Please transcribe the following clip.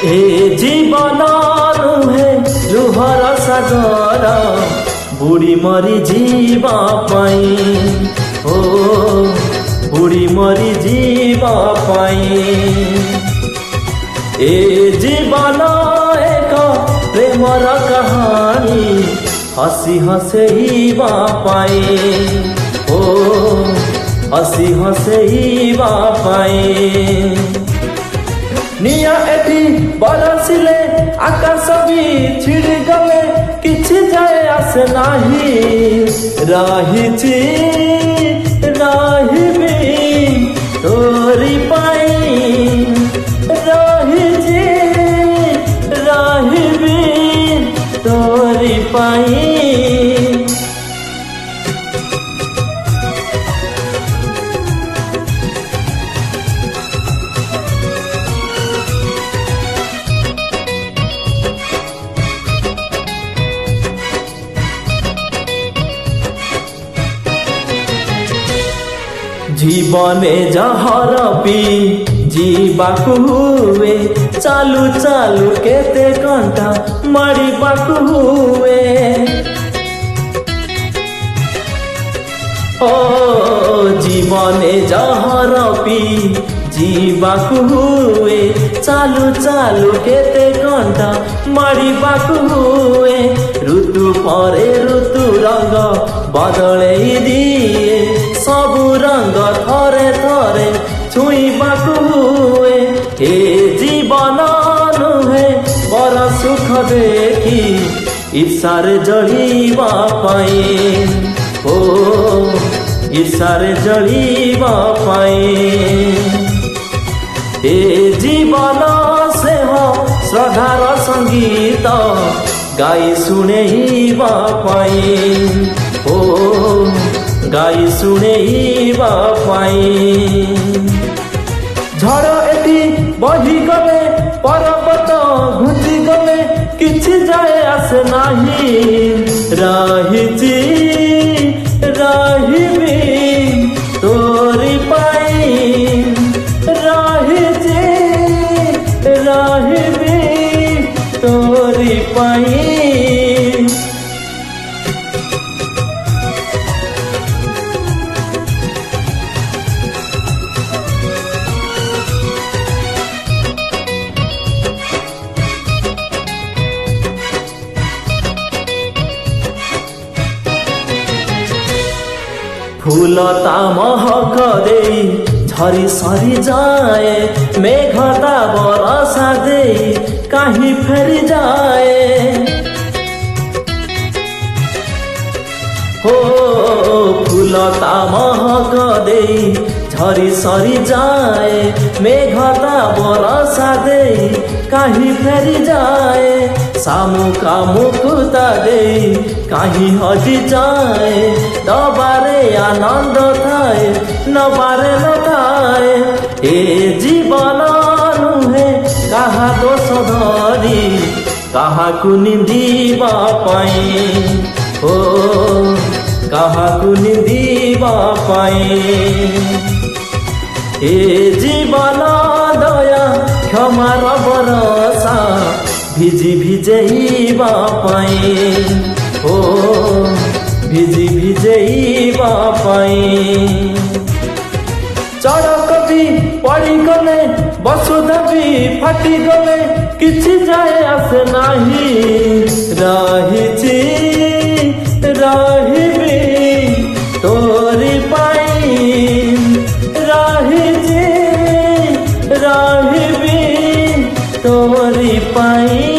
ए जीवन नुहे लुहर सागर बुढ़ी मरी जीवा पाई ओ बुढ़ी मरी जीवा पाई ए जीवन एक प्रेमर कहानी हसी हसैबा पाई ओ हसी हसैबा पाई निया एठी बरसिले आकाश भी छिड़ी गले किछि जाए आसे नाही रहिछि रहिबी तोरी पाई रहिछि रहिबी तोरी पाई जीवने जहर पी जीवाकु हुए चालू चालू केते घंटा मरिबाकु हुए ओ जीवने जहर पी जीवाकु हुए चालू चालू केते घंटा मरिबाकु हुए ऋतु परे ऋतु रंग बदले दिए सबु रंग थरे थरे छुईबाकु हुए हे जीवन नुहे बर सुख देखी ईर्षारे जलिबा पाई ओ ईर्षारे जलिबा पाई हे जीवन से हो श्रद्धार संगीत गाई सुनेबा पाई ओ गाई सुनेबा पाई झड़ एटी बही गले पर्वत घुंची गले किछि जाए आसे नाही रहिछि रहिबी तोरी पाई रहिछि रहिबी तोरी पाई फूलता महक देई झरी सरी जाए मेघता बरसा देई कहीं फेरी जाए हो फूलता महक देई झरी सरी जाए मेघता बरसा देई कहीं फेरी जाए सामुका मुकुता देई कहीं हजी जाए दबारे आनंद थाए नबारे न थाए ए जीवन नुहे कहा दोष धरी काहाकु निंदिबा पाई ओ काहाकु निंदिबा पाई ए जीवन दया क्षमार बरसा भिजी भिजेबा पाई ओ भिजी भिजेबा पाई चढ़क भी पड़ी गले बसुधा भी फाटी गले किछि जाए आसे नाही रहिछि रहिबी तोरी पाई रहिछि रहिबी तोरी पाई।